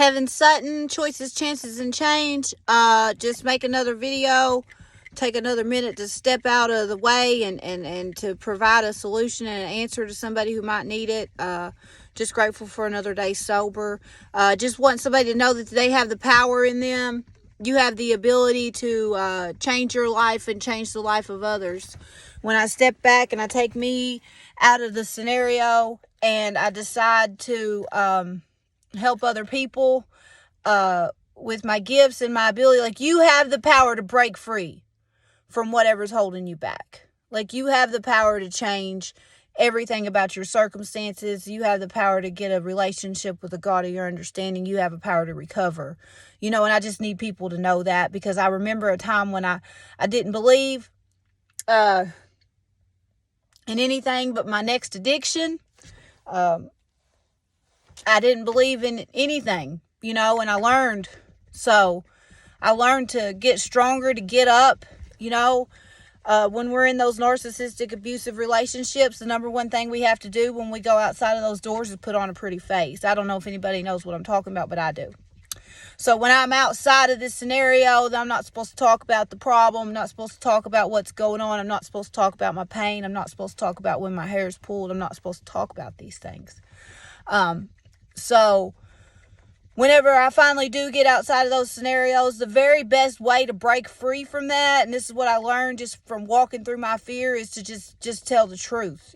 Heaven Sutton, Choices, Chances, and Change. Just make another video. Take another minute to step out of the way and to provide a solution and an answer to somebody who might need it. Just grateful for another day sober. Just want somebody to know that they have the power in them. You have the ability to change your life and change the life of others. When I step back and I take me out of the scenario and I decide to help other people with my gifts and my ability, like, you have the power to break free from whatever's holding you back. Like, you have the power to change everything about your circumstances. You have the power to get a relationship with the God of your understanding. You have a power to recover, and I just need people to know that, because I remember a time when I didn't believe in anything but my next addiction. I didn't believe in anything, and I learned. So I learned to get stronger, to get up, when we're in those narcissistic, abusive relationships. The number one thing we have to do when we go outside of those doors is put on a pretty face. I don't know if anybody knows what I'm talking about, but I do. So when I'm outside of this scenario, I'm not supposed to talk about the problem. I'm not supposed to talk about what's going on. I'm not supposed to talk about my pain. I'm not supposed to talk about when my hair is pulled. I'm not supposed to talk about these things. So whenever I finally do get outside of those scenarios, the very best way to break free from that, and this is what I learned just from walking through my fear, is to just tell the truth,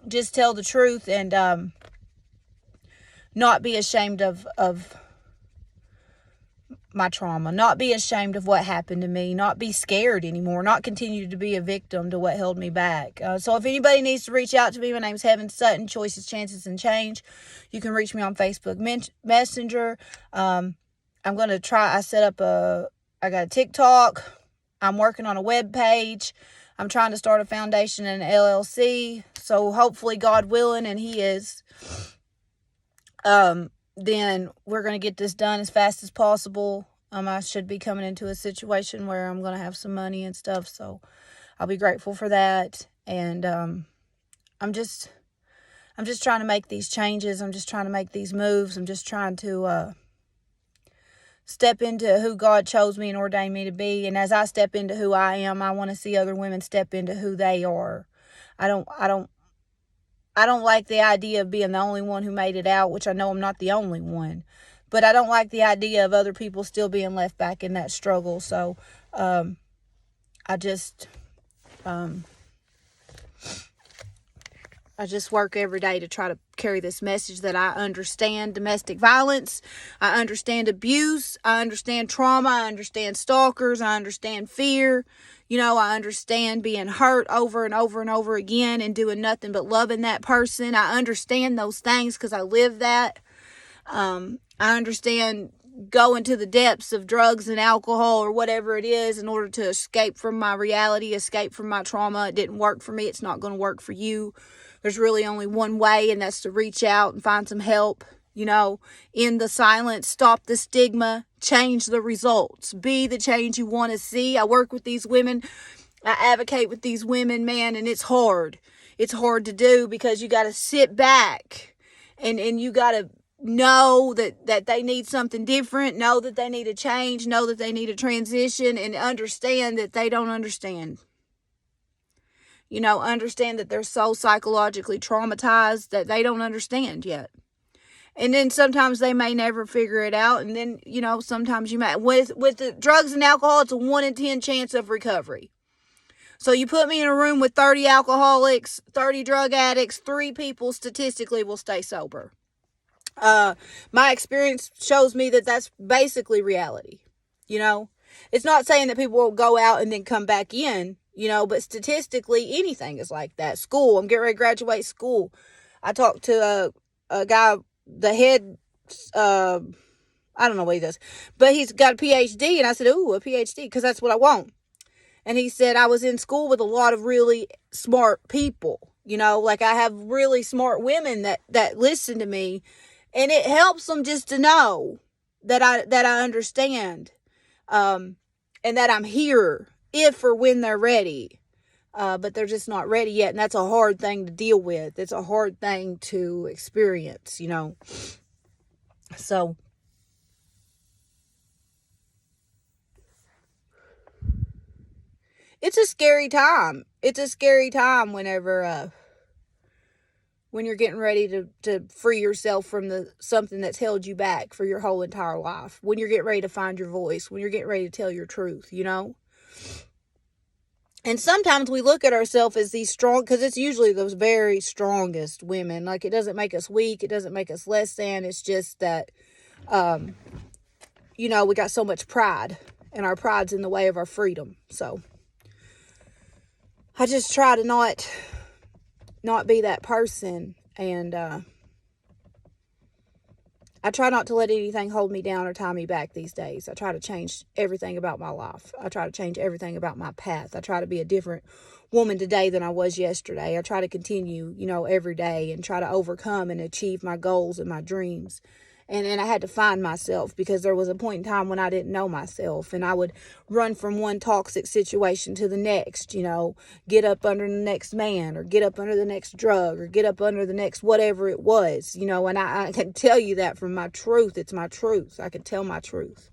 just tell the truth and not be ashamed of my trauma, not be ashamed of what happened to me, not be scared anymore, not continue to be a victim to what held me back. So if anybody needs to reach out to me, my name's Heaven Sutton, Choices, Chances, and Change. You can reach me on Facebook Messenger. I'm going to try, I got a TikTok. I'm working on a web page. I'm trying to start a foundation and an LLC. So hopefully, God willing, and He is, then we're going to get this done as fast as possible. I should be coming into a situation where I'm going to have some money and stuff, so I'll be grateful for that. And I'm just trying to make these changes. I'm just trying to make these moves. I'm just trying to step into who God chose me and ordained me to be. And as I step into who I am, I want to see other women step into who they are. I don't like the idea of being the only one who made it out, which I know I'm not the only one. But I don't like the idea of other people still being left back in that struggle. So I just work every day to try to carry this message that I understand domestic violence. I understand abuse. I understand trauma. I understand stalkers. I understand fear. I understand being hurt over and over and over again and doing nothing but loving that person. I understand those things because I live that. I understand going to the depths of drugs and alcohol or whatever it is in order to escape from my reality, escape from my trauma. It didn't work for me. It's not going to work for you. There's really only one way, and that's to reach out and find some help. In the silence, stop the stigma, change the results, be the change you want to see. I work with these women. I advocate with these women, man, and it's hard. It's hard to do because you got to sit back and you got to know that they need something different, know that they need a change, know that they need a transition, and understand that they don't understand. Understand that they're so psychologically traumatized that they don't understand yet. And then sometimes they may never figure it out. And then, sometimes you might, with the drugs and alcohol, it's a 1 in 10 chance of recovery. So you put me in a room with 30 alcoholics, 30 drug addicts, 3 people statistically will stay sober. My experience shows me that that's basically reality. It's not saying that people will go out and then come back in, but statistically anything is like that. School, I'm getting ready to graduate school. I talked to a guy, the head, I don't know what he does, but he's got a PhD. And I said, ooh, a PhD, because that's what I want. And he said, I was in school with a lot of really smart people, like I have really smart women that listen to me, and it helps them just to know that I understand, and that I'm here if or when they're ready. But they're just not ready yet. And that's a hard thing to deal with. It's a hard thing to experience, So it's a scary time. It's a scary time whenever when you're getting ready to free yourself from something that's held you back for your whole entire life. When you're getting ready to find your voice. When you're getting ready to tell your truth, you know? And sometimes we look at ourselves as these strong, because it's usually those very strongest women. Like, it doesn't make us weak. It doesn't make us less than. It's just that, you know, we got so much pride. And our pride's in the way of our freedom. So, I just try to not be that person, and I try not to let anything hold me down or tie me back these days. I try to change everything about my life. I try to change everything about my path. I try to be a different woman today than I was yesterday. I try to continue, you know, every day and try to overcome and achieve my goals and my dreams. And I had to find myself, because there was a point in time when I didn't know myself, and I would run from one toxic situation to the next, you know, get up under the next man, or get up under the next drug, or get up under the next whatever it was, you know, and I can tell you that from my truth. It's my truth. I can tell my truth.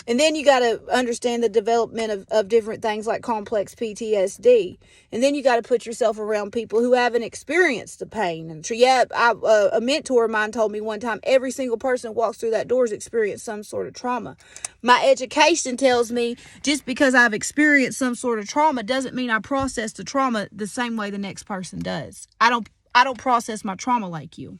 And then you got to understand the development of different things like complex PTSD. And then you got to put yourself around people who haven't experienced the pain. And a mentor of mine told me one time, every single person that walks through that door has experienced some sort of trauma. My education tells me just because I've experienced some sort of trauma doesn't mean I process the trauma the same way the next person does. I don't process my trauma like you.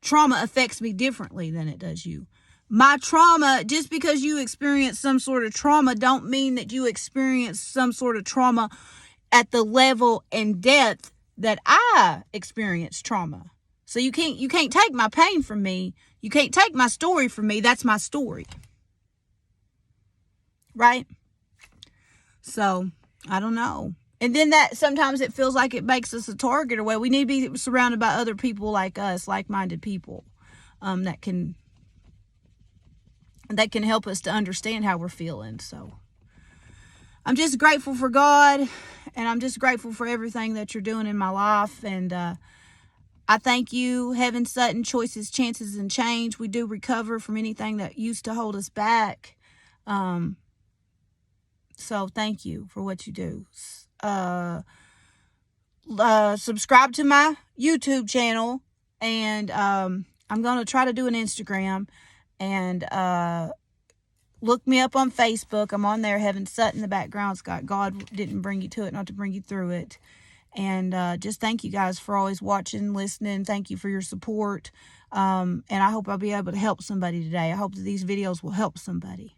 Trauma affects me differently than it does you. My trauma, just because you experience some sort of trauma, don't mean that you experience some sort of trauma at the level and depth that I experience trauma. So you can't take my pain from me. You can't take my story from me. That's my story. Right? So, I don't know. And then that sometimes it feels like it makes us a target, or we need to be surrounded by other people like us, like-minded people, that can help us to understand how we're feeling. So I'm just grateful for God, and I'm just grateful for everything that you're doing in my life. And I thank you, Heaven, Sutton, Choices, Chances, and Change. We do recover from anything that used to hold us back. So thank you for what you do. Subscribe to my YouTube channel, and I'm going to try to do an Instagram, and look me up on Facebook. I'm on there, Heaven Sutton. The background's got God didn't bring you to it, not to bring you through it. And just thank you guys for always watching, listening. Thank you for your support. And I hope I'll be able to help somebody today. I hope that these videos will help somebody.